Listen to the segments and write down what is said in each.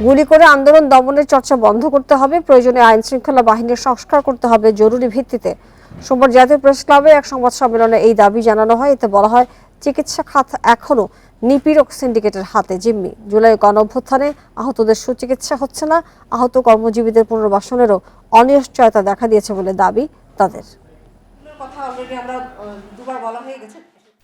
গুলি করে আন্দোলন দমনের চর্চা বন্ধ করতে হবে, প্রয়োজনে আইন শৃঙ্খলা বাহিনীর সংস্কার করতে হবে জরুরি ভিত্তিতে। সোমবার জাতীয় প্রেস ক্লাবে এক সংবাদ সম্মেলনে এই দাবি জানানো হয়। এতে বলা হয়, চিকিৎসা খাত এখনো নিপীড়ক সিন্ডিকেটের হাতে জিম্মি। জুলাই গণঅভ্যুত্থানে আহতদের সুচিকিৎসা হচ্ছে না, আহত কর্মজীবীদের পুনর্বাসনেরও অনিশ্চয়তা দেখা দিয়েছে বলে দাবি তাদের।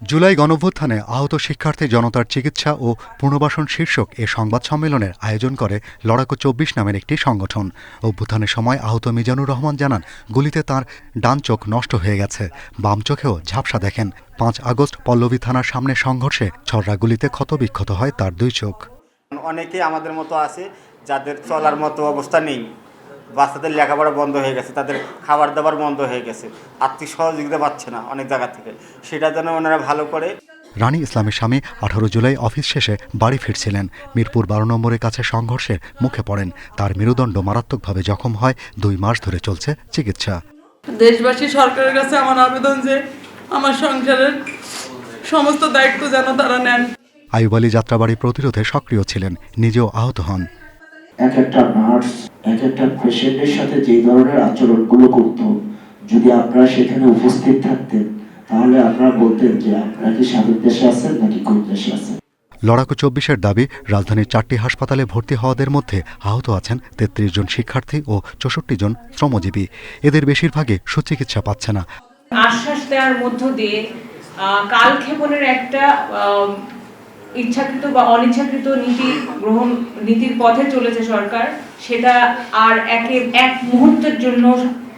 জুলাই গণঅভ্যুত্থানে আহত শিক্ষার্থী জনতার চিকিৎসা ও পুনর্বাসন শীর্ষক এ সংবাদ সম্মেলনের আয়োজন করে লড়াকু ২৪ নামের একটি সংগঠন। অভ্যুত্থানের সময় আহত মিজানুর রহমান জানান, গুলিতে তার ডান চোখ নষ্ট হয়ে গেছে, বাম চোখেও ঝাপসা দেখেন। ৫ আগস্ট পল্লবী থানার সামনে সংঘর্ষে ছররা গুলিতে ক্ষতবিক্ষত হয় তার ২ চোখ। অনেকেই আমাদের মতো আছে যাদের চলার মতো অবস্থা নেই, বাচ্চাদের লেখাপড়া বন্ধ হয়ে গেছে, তাদের খাবার দাবার বন্ধ হয়ে গেছে, আর্থিক সহযোগিতা পাচ্ছে না অনেক জায়গা থেকে, সেটা যেন ওনারা ভালো করে। রানী ইসলামের স্বামী ১৮ জুলাই অফিস শেষে বাড়ি ফিরছিলেন। মিরপুর ১২ নম্বরের কাছে সংঘর্ষের মুখে পড়েন। তার মেরুদণ্ড মারাত্মকভাবে জখম হয়। ২ মাস ধরে চলছে চিকিৎসা। দেশবাসী সরকারের কাছে আমার আবেদন যে আমার সংসারের সমস্ত দায়িত্ব যেন তারা নেন। আইয়ুব আলী যাত্রাবাড়ি প্রতিরোধে সক্রিয় ছিলেন, নিজেও আহত হন। এক একটা নার্স এক একটা পেশেন্টের সাথে যে ধরনের আচরণগুলো করত, যদি আপনারা সেখানে উপস্থিত থাকতেন তাহলে আপনারা বলতেন যে আপনারা কি স্বাধীন দেশে আছেন নাকি কোন দেশে আছেন। লড়াকু ২৪-এর দাবি, রাজধানীর ৪টি হাসপাতালে ভর্তি হওয়াদের মধ্যে আহত আছেন ৩৩ জন শিক্ষার্থী ও ৬৪ জন শ্রমজীবী। এদের বেশিরভাগই সুচিকিৎসা পাচ্ছে না। আশ্বাস দেওয়ার মধ্য দিয়ে কালক্ষেপণের একটা ইচ্ছাকৃত বা অনিচ্ছাকৃত নীতির পথে চলেছে সরকার, সেটা আর এক মুহূর্তের জন্য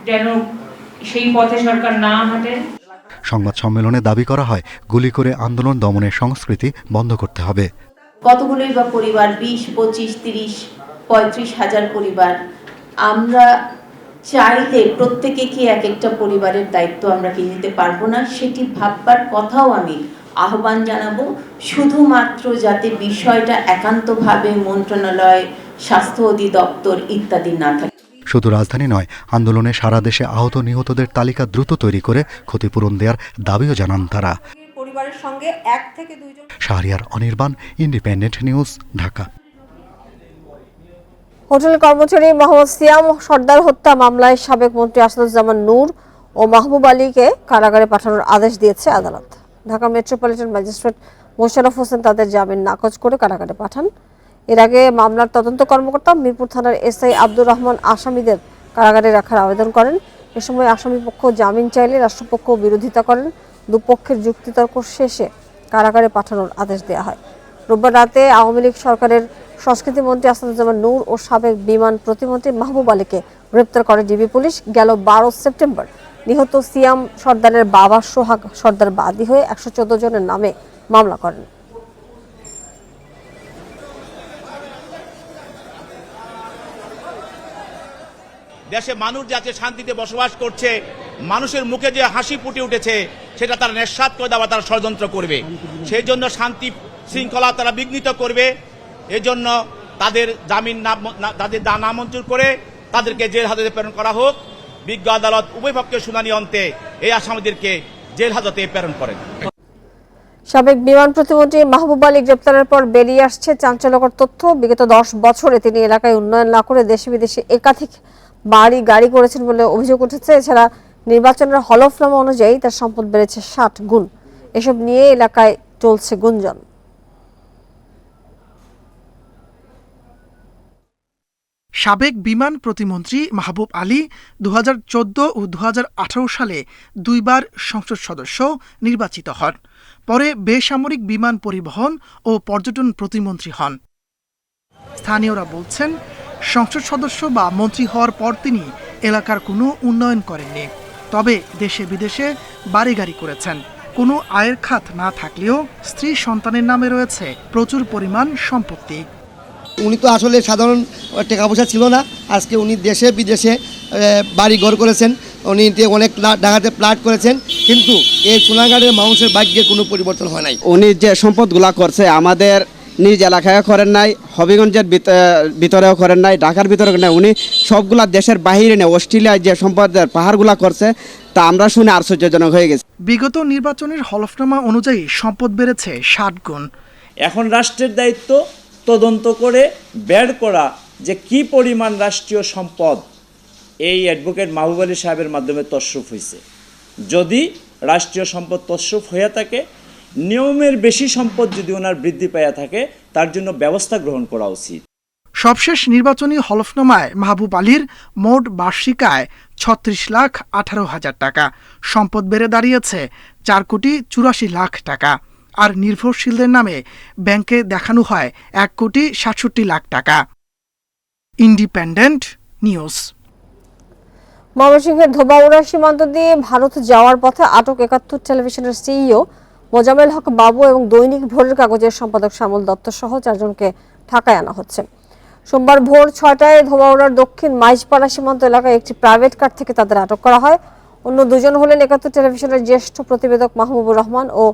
যেন সেই পথে সরকার না হাঁটে। সংবাদ সম্মেলনে দাবি করা হয়, গুলি করে আন্দোলন দমনের সংস্কৃতি বন্ধ করতে হবে। কতগুলোই বা পরিবার, ২০, ২৫, ৩০, ৩৫ হাজার পরিবার। আমরা চাইলে প্রত্যেকে কি এক একটা পরিবারের দায়িত্ব আমরা কি নিতে পারবো না, সেটি ভাববার কথাও আমি আহ্বান জানাবো। শুধুমাত্র যাতে বিষয়টা একান্তভাবে মন্ত্রণালয়, স্বাস্থ্য অধিদপ্তর ইত্যাদি না থাকে। শুধু রাজধানী নয়, আন্দোলনে সারা দেশে আহত নিহতদের তালিকা দ্রুত তৈরি করে ক্ষতিপূরণ দেওয়ার দাবিও জানান তারা। পরিবারের সঙ্গে ১ থেকে ২ জন। Shahriar Anirban, Independent News, Dhaka. Hotel কর্মচারী মোহাম্মদ সিয়াম সর্দার হত্যা মামলায় সাবেক মন্ত্রী আসাদুজ্জামান নূর ও মাহবুব আলীকে কারাগারে পাঠানোর আদেশ দিয়েছে আদালত। ঢাকা মেট্রোপলিটন ম্যাজিস্ট্রেট মোশাররফ হোসেন তাদের জামিন নাকচ করে কারাগারে পাঠান। এর আগে মামলার তদন্ত কর্মকর্তা মিরপুর থানার এসআই আব্দুর রহমান আসামিদের কারাগারে রাখার আবেদন করেন। এ সময় আসামিপক্ষ জামিন চাইলে রাষ্ট্রপক্ষ বিরোধিতা করেন। দুপক্ষের যুক্তিতর্ক শেষে কারাগারে পাঠানোর আদেশ দেওয়া হয়। রোববার রাতে আওয়ামী লীগ সরকারের সংস্কৃতি মন্ত্রী আসাদুজ্জামান নূর ও সাবেক বিমান প্রতিমন্ত্রী মাহবুব আলীকে গ্রেপ্তার করে ডিবি পুলিশ। গেল ১২ সেপ্টেম্বর নিহত সিয়াম সর্দারের বাবা সোহাগ সর্দার বাদী হয়ে ১১৪ জনের নামে মামলা করেন। দেশে মানুষ যাতে শান্তিতে বসবাস করছে, মানুষের মুখে যে হাসি ফুটে উঠেছে সেটা তারা নিঃস্বাত করে দেওয়া তারা ষড়যন্ত্র করবে। সেই জন্য শান্তি শৃঙ্খলা তারা বিঘ্নিত করবে। এজন্য তাদের জামিন তাদের নামঞ্জুর করে তাদেরকে জেল হাজতে প্রেরণ করা হোক। বিজ্ঞ আদালত উভয় পক্ষের শুনানি অন্তে এই আসামিদেরকে জেল হাজতে প্রেরণ করেন। সাবেক বিমান প্রতিমন্ত্রী মাহবুব আলী গ্রেপ্তারের পর বেরিয়ে আসছে চাঞ্চল্যকর তথ্য। বিগত ১০ বছরে তিনি এলাকায় উন্নয়ন না করে দেশে বিদেশে একাধিক গাড়ি করেছেন বলে অভিযোগ উঠেছে। এছাড়া নির্বাচনের হলফনামা অনুযায়ী তার সম্পদ বেড়েছে ৬০ গুণ। এসব নিয়ে এলাকায় চলছে গুঞ্জন। সাবেক বিমান প্রতিমন্ত্রী মাহবুব আলী ২০১৪ ও ২০১৮ সালে ২ বার সংসদ সদস্য নির্বাচিত হন। পরে বেসামরিক বিমান পরিবহন ও পর্যটন প্রতিমন্ত্রী হন। স্থানীয়রা বলছেন, সংসদ সদস্য বা মন্ত্রী হওয়ার পর তিনি এলাকার কোনো উন্নয়ন করেননি। তবে দেশে বিদেশে বাড়ি করেছেন। কোনো আয়ের খাত না থাকলেও স্ত্রী সন্তানের নামে রয়েছে প্রচুর পরিমাণ সম্পত্তি। উনি তো আসলে সাধারণ টাকা পয়সা ছিল না। আজকে উনি দেশে বিদেশে বাড়ি ঘর করেছেন, উনি অনেক ঢাকাতে প্লাট করেছেন, কিন্তু এই সোনাগাড়ের মানুষের ভাগ্যে কোনো পরিবর্তন হয় নাই। উনি যে সম্পদগুলা করছে আমাদের নিজ এলাকায় করেন নাই, হবিগঞ্জের ভিতরেও করেন নাই, ঢাকার ভিতরে করেন নাই। উনি সবগুলা দেশের বাহিরে নেই, অস্ট্রেলিয়ায় যে সম্পদের পাহাড়গুলা করছে তা আমরা শুনে আশ্চর্যজনক হয়ে গেছি। বিগত নির্বাচনের হলফনামা অনুযায়ী সম্পদ বেড়েছে ৬০ গুণ। এখন রাষ্ট্রের দায়িত্ব তদন্ত করে বের করা যে কি পরিমাণ রাষ্ট্রীয় সম্পদ এই অ্যাডভোকেট মাহবুব আলী সাহেবের মাধ্যমে তছরূফ হয়েছে। যদি রাষ্ট্রীয় সম্পদ তছরূফ হয়ে থাকে, নিয়মের বেশি সম্পদ যদি ওনার বৃদ্ধি পাইয়া থাকে, তার জন্য ব্যবস্থা গ্রহণ করা উচিত। সবশেষ নির্বাচনী হলফনামায় মাহবুব আলীর মোট বার্ষিক আয় ৩৬,১৮,০০০ টাকা, সম্পদ বেড়ে দাঁড়িয়েছে ৪,৮৪,০০,০০০ টাকা, আর নির্ভরশীলদের নামে ব্যাংকে দেখানো হয় ১,৬৭,০০,০০০ টাকা। Independent news. ময়মনসিংহের ধোবাউড়া সীমান্ত দিয়ে ভারত যাওয়ার পথে আটক ৭১ টেলিভিশনের সিইও মোজাম্মেল হক বাবু এবং দৈনিক ভোরের কাগজের সম্পাদক শ্যামল দত্ত সহ ৪ জনকে ঢাকায় আনা হচ্ছে। সোমবার ভোর ৬টায় ধোবাউড়ার দক্ষিণ মাইজপাড়া সীমান্ত এলাকায় একটি প্রাইভেট কার থেকে তাদের আটক করা হয়। অন্য দুজন হলেন ৭১ টেলিভিশনের জ্যেষ্ঠ প্রতিবেদক মাহবুবুর রহমান ও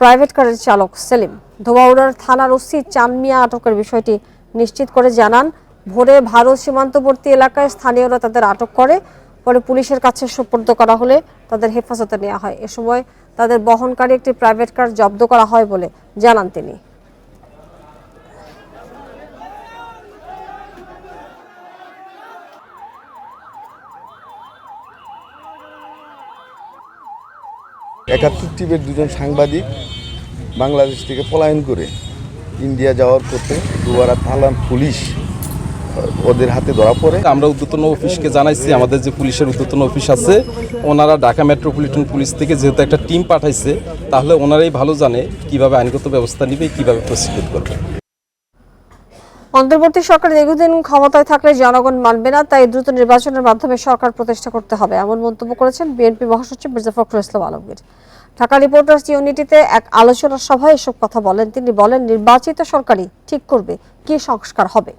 প্রাইভেট কারের চালক সেলিম। ধোবাউড়ার থানার ওসি চান মিয়া আটকের বিষয়টি নিশ্চিত করে জানান, ভোরে ভারত সীমান্তবর্তী এলাকায় স্থানীয়রা তাদের আটক করে, পরে পুলিশের কাছে সোপর্দ করা হলে তাদের হেফাজতে নেওয়া হয়। এ সময় তাদের বহনকারী একটি প্রাইভেট কার জব্দ করা হয় বলে জানান তিনি। একাত্তর টিমের দুজন সাংবাদিক বাংলাদেশ থেকে পলায়ন করে ইন্ডিয়া যাওয়ার পথে দুবারা থানার পুলিশ ওদের হাতে ধরা পড়ে। আমরা ঊর্ধ্বতন অফিসকে জানাইছি, আমাদের যে পুলিশের ঊর্ধ্বতন অফিস আছে ওনারা ঢাকা মেট্রোপলিটন পুলিশ থেকে যেহেতু একটা টিম পাঠাইছে, তাহলে ওনারাই ভালো জানে কিভাবে আইনগত ব্যবস্থা নিবে, কিভাবে প্রসিকিউট করবে। অন্তর্বর্তী সরকার দীর্ঘদিন ক্ষমতায় থাকলে জনগণ মানবে না, তাই দ্রুত নির্বাচনের মাধ্যমে সরকার প্রতিষ্ঠা করতে হবে, এমন মন্তব্য করেছেন বিএনপি মহাসচিব মির্জা ফখরুল ইসলাম আলমগীর। ঢাকা রিপোর্টার্স ইউনিটিতে এক আলোচনা সভায় এসব কথা বলেন তিনি। বলেন, নির্বাচিত সরকারই ঠিক করবে কি সংস্কার হবে।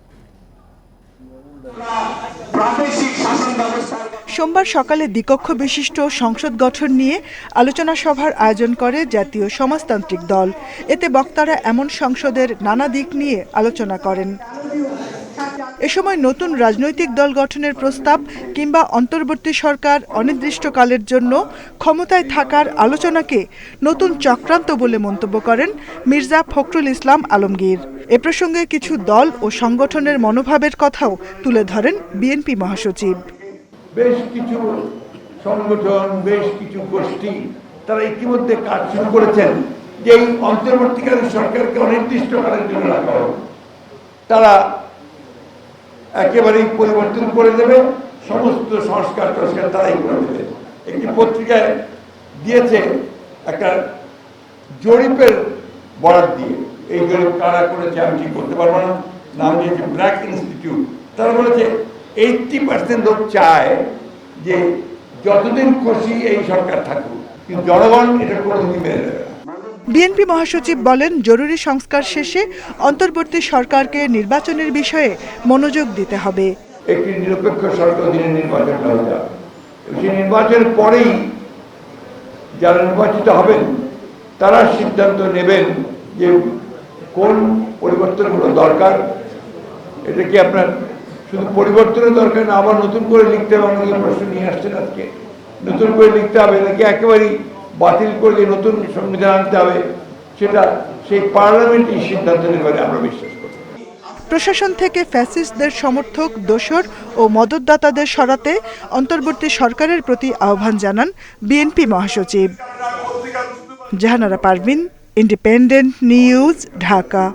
সোমবার সকালে দ্বিকক্ষ বিশিষ্ট সংসদ গঠন নিয়ে আলোচনা সভার আয়োজন করে জাতীয় সমাজতান্ত্রিক দল। এতে বক্তারা এমন সংসদের নানা দিক নিয়ে আলোচনা করেন। এ সময় নতুন রাজনৈতিক দল গঠনের প্রস্তাব কিংবা অন্তর্বর্তী সরকার অনির্দিষ্টকালের জন্য ক্ষমতায় থাকার আলোচনাকে নতুন চক্রান্ত বলে মন্তব্য করেন মির্জা ফখরুল ইসলাম আলমগীর। এ প্রসঙ্গে কিছু দল ও সংগঠনের মনোভাবের কথাও তুলে ধরেন বিএনপি মহাসচিব। বেশ কিছু সংগঠন, বেশ কিছু গোষ্ঠী তারা ইতিমধ্যে কাজ শুরু করেছেন যে এই অন্তর্বর্তীকালীন সরকারকে অনির্দিষ্টকালের জন্য রাখা হবে। তারা একেবারেই পরিবর্তন করে দেবে, সমস্ত সংস্কার তারাই করে দেবে। একটি পত্রিকায় দিয়েছে একটা জরিপের বরাদ দিয়ে, এই জরিপ কারা করেছে আমি ঠিক করতে পারবো না, নাম দিয়েছে ব্র্যাক ইনস্টিটিউট। তারা বলেছে 80% লোক চায় যে যতদিন খুশি এই সরকার থাকুক, কিন্তু জনগণ এটা কোনোদিনই মেনে নেবে না। বিএনপি মহাসচিব বলেন, জরুরি সংস্কার শেষে অন্তর্বর্তী সরকারকে নির্বাচনের বিষয়ে মনোযোগ দিতে হবে। একটি নিরপেক্ষ সরকার দিনে নির্বাচন হয়ে যাবে, সেই নির্বাচনের পরেই যারা নির্বাচিত হবেন তারা সিদ্ধান্ত নেবেন যে কোন পরিবর্তনগুলো দরকার। এটা কি আপনার শুধু পরিবর্তনের দরকার না, আবার নতুন করে লিখতে হবে? অনেক প্রশ্ন নিয়ে আসছেন আজকে, নতুন করে লিখতে হবে নাকি একেবারেই বাতিল করে নতুন সংবিধান আনতে হবে, সেটা সেই পার্লামেন্টই সিদ্ধান্ত নেবে বলে আমরা বিশ্বাস করি। প্রশাসন থেকে ফ্যাসিস্টদের সমর্থক, দোসর ও মদতদাতাদের সরাতে অন্তর্বর্তী সরকারের প্রতি আহ্বান জানান বিএনপি মহাসচিব। Jahanara Parvin, Independent News, Dhaka.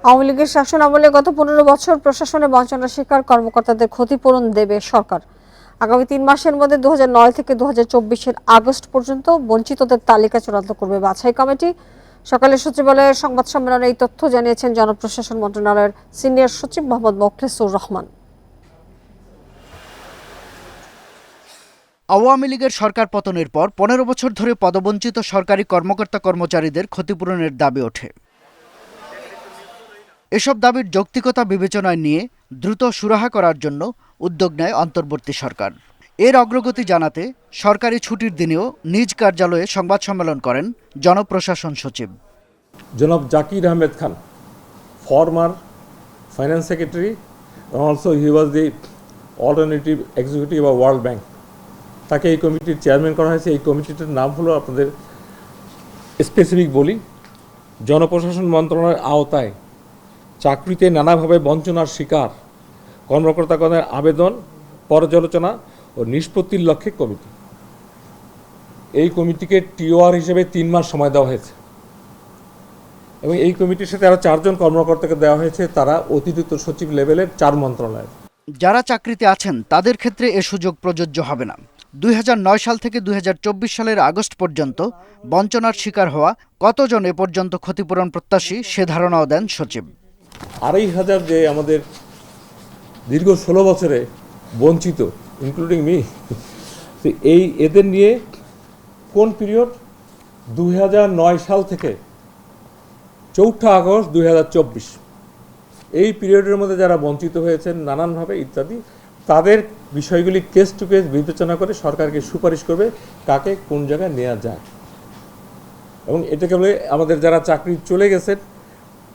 আওয়ামী লীগের শাসন আমলে গত 15 বছর প্রশাসনে বঞ্চনার শিকার কর্মকর্তাদের ক্ষতিপূরণ দেবে সরকার। আগামী 3 মাসের মধ্যে 2009 থেকে 2024 আগস্ট পর্যন্ত বঞ্চিতদের তালিকা চূড়ান্ত করবে বাছাই কমিটি। সকালে সচিবালয়ের সংবাদ সম্মেলনে এই তথ্য জানিয়েছেন জনপ্রশাসন মন্ত্রণালয়ের সিনিয়র সচিব মোহাম্মদ মোখলেসুর রহমান। আওয়ামী লীগের সরকার পতনের পর 15 বছর ধরে পদবঞ্চিত সরকারি কর্মকর্তা কর্মচারীদের ক্ষতিপূরণের দাবি ওঠে। এসব দাবির যৌক্তিকতা বিবেচনায় নিয়ে দ্রুত সুরাহা করার জন্য উদ্যোগ নেয় অন্তর্বর্তী সরকার। এর অগ্রগতি জানাতে সরকারি ছুটির দিনেও নিজ কার্যালয়ে সংবাদ সম্মেলন করেন জনপ্রশাসন সচিব জনাব Zakir Ahmed Khan, former finance secretary, also he was the alternative executive of World Bank. তাকে এই কমিটির চেয়ারম্যান করা হয়েছে। এই কমিটিটার নাম হলো, আপনাদের স্পেসিফিক বলি, জনপ্রশাসন মন্ত্রণালয়ের আওতায় চাকরিতে নানাভাবে বঞ্চনার শিকার কর্মকর্তাগণের আবেদন পর্যালোচনা ও নিষ্পত্তির লক্ষ্যে কমিটি। এই কমিটিকে টিওআর হিসেবে 3 মাস সময় দেওয়া হয়েছে এবং এই কমিটির সাথে আরও 4 জন কর্মকর্তাকে দেওয়া হয়েছে, তারা অতিরিক্ত সচিব লেভেলের 4 মন্ত্রণালয়ের। যারা চাকরিতে আছেন তাদের ক্ষেত্রে এ সুযোগ প্রযোজ্য হবে না। 2009 সাল থেকে 2024 সালের আগস্ট পর্যন্ত বঞ্চনার শিকার হওয়া কতজন এ পর্যন্ত ক্ষতিপূরণ প্রত্যাশী সে ধারণাও দেন সচিব। 2500 যে আমাদের দীর্ঘ 16 বছরে বঞ্চিত, ইনক্লুডিং মি, এই এদের নিয়ে কোন পিরিয়ড 2009 সাল থেকে 4 আগস্ট 2024 এই পিরিয়ডের মধ্যে যারা বঞ্চিত হয়েছেন নানানভাবে ইত্যাদি, তাদের বিষয়গুলি কেস টু কেস বিবেচনা করে সরকারকে সুপারিশ করবে কাকে কোন জায়গায় নেওয়া যায়। এবং এটাকে বলে আমাদের যারা চাকরি চলে গেছেন,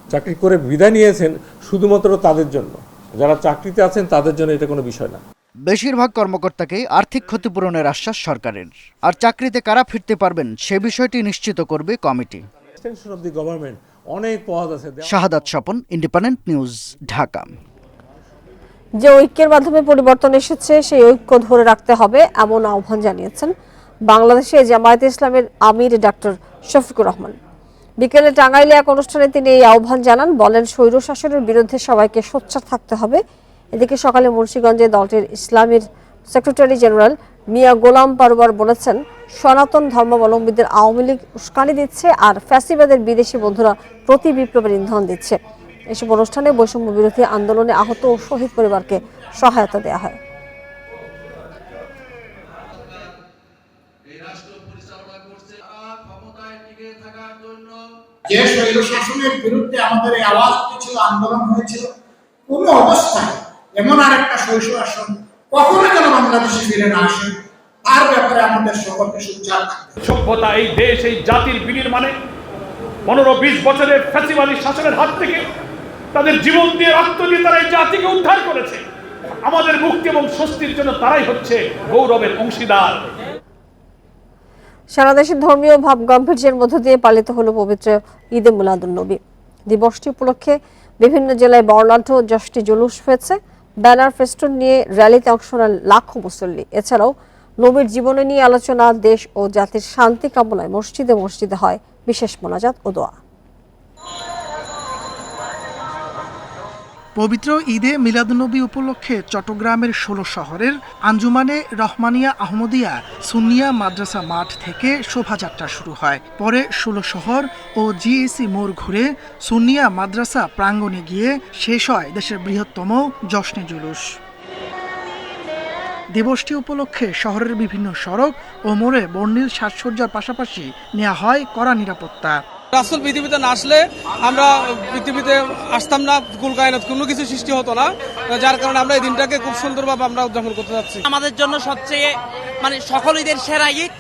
চাকরি করে বিদায় নিয়েছেন, শুধুমাত্র তাদের জন্য, যারা চাকরিতে আছেন তাদের জন্য এটা কোনো বিষয় না। বেশিরভাগ কর্মকর্তাকেই আর্থিক ক্ষতিপূরণের আশ্বাস সরকারের, আর চাকরিতে কারা ফিরতে পারবেন সে বিষয়টি নিশ্চিত করবে committee. Extension of the government অনেক পদ আছে। শাহাদাত স্বপন, ইন্ডিপেন্ডেন্ট নিউজ, ঢাকা। যে ঐক্যের মাধ্যমে পরিবর্তন এসেছে সেই ঐক্য ধরে রাখতে হবে এমন আহ্বান জানিয়েছেন বাংলাদেশে জামায়াতে ইসলামের আমির ডক্টর শফিকুর রহমান। বিকেলে টাঙ্গাইলে এক অনুষ্ঠানে তিনি এই আহ্বান জানান, বলেন স্বৈরশাসনের বিরুদ্ধে সবাইকে সোচ্চার থাকতে হবে। এদিকে সকালে মুন্সিগঞ্জে দলটির ইসলামীর সেক্রেটারি জেনারেল মিয়া গোলাম পারওয়ার বলেছেন, সনাতন ধর্মাবলম্বীদের আওয়ামী লীগ উস্কানি দিচ্ছে আর ফ্যাসিবাদের বিদেশি বন্ধুরা প্রতি বিপ্লবের ইন্ধন দিচ্ছে। এসব অনুষ্ঠানে বৈষম্য বিরোধী আন্দোলনে আহত ও শহীদ পরিবারকে সহায়তা দেওয়া হয়। যে স্বৈরশাসনের বিরুদ্ধে আমাদের এই আওয়াজ উঠেছিল, আন্দোলন হয়েছিল, কোন অবস্থায় এমন আর একটা স্বৈরশাসন কখনো যেন বাংলাদেশে ফিরে না আসে, তার ব্যাপারে আমাদের সকলকে সোচ্চার থাকতে হবে। সভ্যতা, এই দেশ, এই জাতির বিনির্মাণে 15-20 বছরের ফ্যাসিবাদী শাসনের হাত থেকে তাদের জীবন দিয়ে, রক্ত দিয়ে তারা এই জাতিকে উদ্ধার করেছে। আমাদের মুক্তি এবং স্বস্তির জন্য তারাই হচ্ছে গৌরবের অংশীদার। সারা দেশে ধর্মীয় ভাব গাম্ভীর্যের মধ্য দিয়ে পালিত হলো পবিত্র ঈদে মিলাদুন্নবী। দিবসটি উপলক্ষে বিভিন্ন জেলায় বর্ণাঢ্য যশটি জুলুস হয়েছে। ব্যানার ফেস্টুন নিয়ে র্যালিতে অংশ নেন লাখো মুসল্লি। এছাড়াও নবীর জীবনী নিয়ে আলোচনা, দেশ ও জাতির শান্তি কামনায় মসজিদে মসজিদে হয় বিশেষ মোনাজাত ও দোয়া। পবিত্র ঈদে মিলাদুন্নবী উপলক্ষে চট্টগ্রামের 16 শহরের আঞ্জুমানে রহমানিয়া আহমদিয়া সুন্নিয়া মাদ্রাসা মাঠ থেকে শোভাযাত্রা শুরু হয়। পরে 16 শহর ও জিএসি মোড় ঘুরে সুন্নিয়া মাদ্রাসা প্রাঙ্গণে গিয়ে শেষ হয় দেশের বৃহত্তম জশ্নে জুলুস। দিবসটি উপলক্ষে শহরের বিভিন্ন সড়ক ও মোড়ে বর্ণিল সাজসজ্জার পাশাপাশি নেওয়া হয় কড়া নিরাপত্তা। রাসূল পৃথিবীতে না আসলে আমরা পৃথিবীতে আসতাম না, কুল কায়নাত কোনো কিছু সৃষ্টি হতো না, যার কারণে আমরা এই দিনটাকে খুব সুন্দরভাবে আমরা উদযাপন করতে যাচ্ছি। আমাদের জন্য সবচেয়ে সকল ঈদের সেরা ঈদ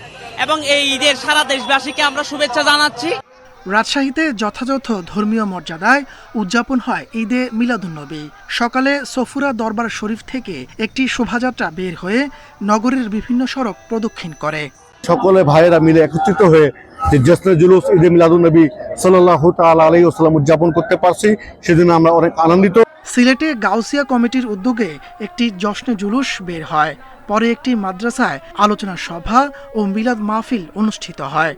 এবং এই ঈদের সারা দেশবাসীকে আমরা শুভেচ্ছা জানাচ্ছি। রাজশাহীতে যথাযথ ধর্মীয় মর্যাদায় উদযাপন হয় ঈদে মিলাদুন্নবী। সকালে সফুরা দরবার শরীফ থেকে একটি শোভাযাত্রা বের হয়ে নগরের বিভিন্ন সড়ক প্রদক্ষিণ করে। সকলে ভাইয়েরা মিলে একত্রিত হয়ে যে জশ্নে জুলুস ঈদে মিলাদুন্নবী সাল্লাল্লাহু তাআলা আলাইহি ওয়াসাল্লাম উদযাপন করতে পারছি, সেদিন আমরা অনেক আনন্দিত। সিলেটে গাউসিয়া কমিটির উদ্যোগে একটি জশ্নে জুলুস বের হয়। পরে একটি মাদ্রাসায় আলোচনা সভা ও মিলাদ মাহফিল অনুষ্ঠিত হয়।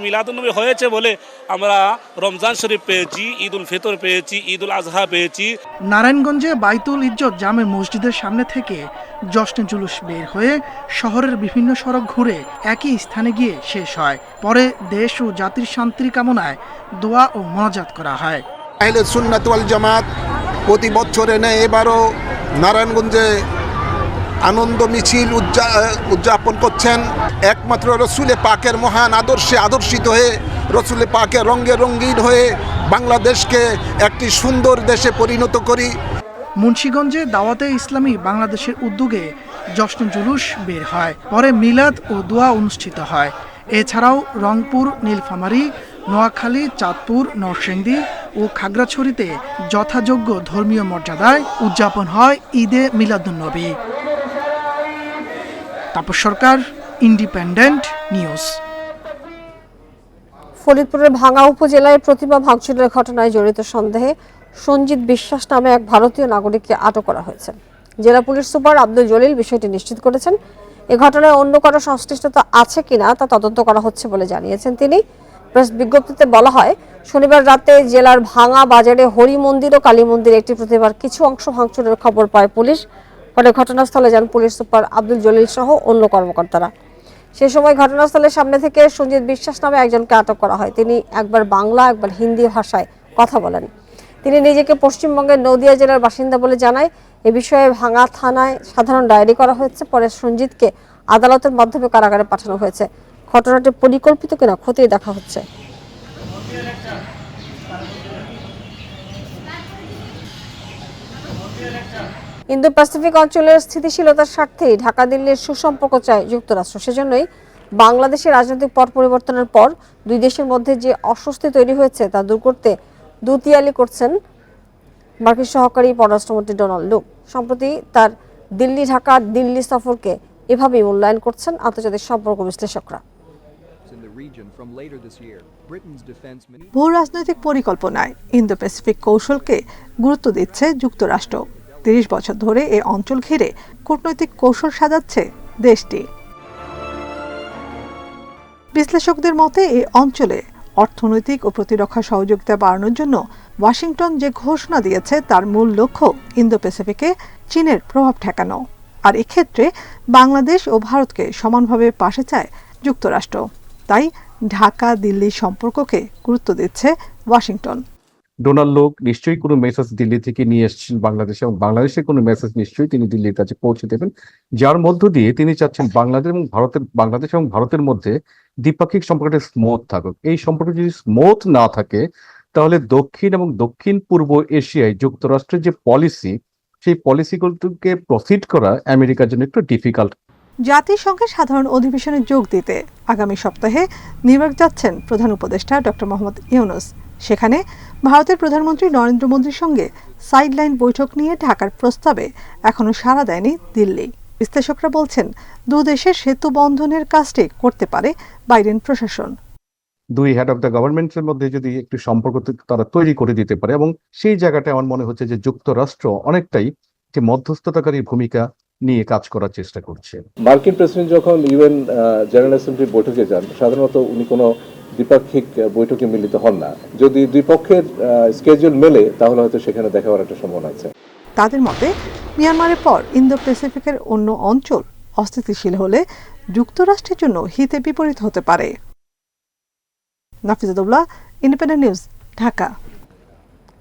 মিলাদুন্নবী হয়েছে বলে আমরা রমজান শরীফ পেয়েছি, ঈদ উল ফিতর পেয়েছি, ঈদ উল আজহা পেয়েছি। নারায়ণগঞ্জে বাইতুল ইজ্জত জামে মসজিদের সামনে থেকে জশ্নে জুলুস বের হয়ে শহরের বিভিন্ন সড়ক ঘুরে একই স্থানে গিয়ে শেষ হয়। পরে দেশ ও জাতির শান্তির কামনায় দোয়া ও মোনাজাত করা হয়। আহলে সুন্নাত ওয়াল জামাত প্রতি বছরে নেয় এবারও নারায়ণগঞ্জে আনন্দ মিছিল উদযাপন করছেন। একমাত্র রসুলে পাকের মহান আদর্শে আদর্শিত হয়ে, রসুলে পাকের রঙে রঙিন হয়ে বাংলাদেশকে একটি সুন্দর দেশে পরিণত করি। মুন্সিগঞ্জে দাওয়াতে ইসলামী বাংলাদেশের উদ্যোগে জশ্নে জুলুস বের হয়। পরে মিলাদ ও দোয়া অনুষ্ঠিত হয়। এছাড়াও রংপুর, নীলফামারী, নোয়াখালী, চাঁদপুর, নরসিংদী ও খাগড়াছড়িতে যথাযোগ্য ধর্মীয় মর্যাদায় উদযাপন হয় ঈদে মিলাদুন্নবী। তাপস সরকার, ইন্ডিপেন্ডেন্ট নিউজ। ফরিদপুরের ভাঙ্গা উপজেলায় প্রতিমা ভাঙচুরের ঘটনায় জড়িত সন্দেহে সঞ্জিত বিশ্বাস নামে এক ভারতীয় নাগরিককে আটক করা হয়েছে। জেলা পুলিশ সুপার আব্দুল জলিল বিষয়টি নিশ্চিত করেছেন। এ ঘটনায় অন্য কারো সংশ্লিষ্টতা আছে কিনা তা তদন্ত করা হচ্ছে বলে জানিয়েছেন তিনি। প্রেস বিজ্ঞপ্তিতে বলা হয়, শনিবার রাতে জেলার ভাঙা বাজারে হরি মন্দির ও কালী মন্দির একটি প্রতিমার কিছু অংশ ভাঙচুরের খবর পায় পুলিশ। পরে ঘটনাস্থলে যান পুলিশ সুপার আব্দুল জলিল সহ অন্য কর্মকর্তারা। সে সময় ঘটনাস্থলের সামনে থেকে সঞ্জিত বিশ্বাস নামে একজনকে আটক করা হয়। তিনি একবার বাংলা একবার হিন্দি ভাষায় কথা বলেন। তিনি নিজেকে পশ্চিমবঙ্গের নদিয়া জেলার বাসিন্দা বলে জানায়। এ বিষয়ে ভাঙা থানায় সাধারণ ডায়েরি করা হয়েছে। পরে সঞ্জিতকে আদালতের মাধ্যমে কারাগারে পাঠানো হয়েছে। ঘটনাটি পরিকল্পিত কিনা খতিয়ে দেখা হচ্ছে। ইন্দো প্যাসিফিক অঞ্চলের স্থিতিশীলতার স্বার্থেই ঢাকা দিল্লির সুসম্পর্ক চায় যুক্তরাষ্ট্র। সেজন্যই বাংলাদেশের রাজনৈতিক পট পরিবর্তনের পর দুই দেশের মধ্যে যে অস্বস্তি তৈরি হয়েছে তা দূর করতে দুতিয়ালি করছেন মার্কিন সহকারী পররাষ্ট্রমন্ত্রী ডোনাল্ড ট্রাম্প। সম্প্রতি তার দিল্লি সফরকে এভাবেই মূল্যায়ন করছেন আন্তর্জাতিক সম্পর্ক বিশ্লেষকরা। ভূ রাজনৈতিক পরিকল্পনায় ইন্দো প্যাসিফিক কৌশলকে গুরুত্ব দিচ্ছে যুক্তরাষ্ট্র। ৩০ বছর ধরে এই অঞ্চল ঘিরে কূটনৈতিক কৌশল সাজাচ্ছে দেশটি। বিশ্লেষকদের মতে এই অঞ্চলে অর্থনৈতিক ও প্রতিরক্ষা সহযোগিতা বাড়ানোর জন্য ওয়াশিংটন যে ঘোষণা দিয়েছে তার মূল লক্ষ্য ইন্দো প্যাসিফিকে চীনের প্রভাব ঠেকানো। আর এক্ষেত্রে বাংলাদেশ ও ভারতকে সমানভাবে পাশে চায় যুক্তরাষ্ট্র। তাই ঢাকা দিল্লি সম্পর্ককে গুরুত্ব দিচ্ছে ওয়াশিংটন। ডোনাল্ড লোক নিশ্চয়ই কোনো মেসেজ দিল্লি থেকে নিয়ে এসেছেন বাংলাদেশে, এবং বাংলাদেশের কোনো মেসেজ নিশ্চয়ই তিনি দিল্লির কাছে পৌঁছে দেবেন, যার মধ্য দিয়ে তিনি চাচ্ছেন বাংলাদেশ এবং ভারতের মধ্যে দ্বিপাক্ষিক সম্পর্কটা স্মুথ থাকুক। এই সম্পর্ক যদি স্মুথ না থাকে তাহলে দক্ষিণ এবং দক্ষিণ পূর্ব এশিয়ায় যুক্তরাষ্ট্রের যে পলিসি, সেই পলিসিগুলোকে প্রসিড করা আমেরিকার জন্য একটু ডিফিকাল্ট। জাতিসংঘের সাধারণ অধিবেশনে যোগ দিতে আগামী সপ্তাহে নিউ ইয়র্ক যাচ্ছেন প্রধান উপদেষ্টা ডক্টর মোহাম্মদ ইউনূস। সেখানে ভারতের প্রধানমন্ত্রী নরেন্দ্র মোদীর সঙ্গে সাইডলাইন বৈঠক নিয়ে ঢাকার প্রস্তাবে এখনো সাড়া দেয়নি দিল্লি। বিশ্লেষকরা বলছেন, দু দেশের সেতু বন্ধনের কাজটি করতে পারে বাইডেন প্রশাসন। দুই হেড অফ দ্য গভর্নমেন্টের মধ্যে যদি একটু সম্পর্ক তারা তৈরি করে দিতে পারে, এবং সেই জায়গাটা আমার মনে হচ্ছে যে যুক্তরাষ্ট্র অনেকটাই যে মধ্যস্থতাকারীর ভূমিকা নিয়ে কাজ করার চেষ্টা করছে। মার্কিন প্রেসিডেন্ট যখন ইউএন জেনারেল অ্যাসেম্বলির বৈঠকে যান, সাধারণত উনি কোনো দ্বিপাক্ষিক বৈঠকে মিলিত হন না। যদি দুই পক্ষের স্কেজুল মেলে তাহলে হয়তো সেখানে দেখা হওয়ার একটা সম্ভাবনা আছে। তাদের মতে মিয়ানমারের পর ইন্দো প্যাসিফিকের অন্য অঞ্চল অস্থিতিশীল হলে যুক্তরাষ্ট্রের জন্য হিতে বিপরীত হতে পারে। নাফিজাতুল্লাহ, ইন্ডিপেন্ডেন্ট নিউজ, ঢাকা।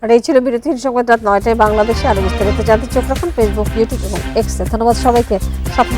আর এই ছিল বিরতির সংবাদ রাত 9টায় বাংলাদেশে। আরো বিস্তারিত জানতে চোখ রাখুন ফেসবুক, ইউটিউব এবং এক্সে। ধন্যবাদ সবাইকে। স্বপ্ন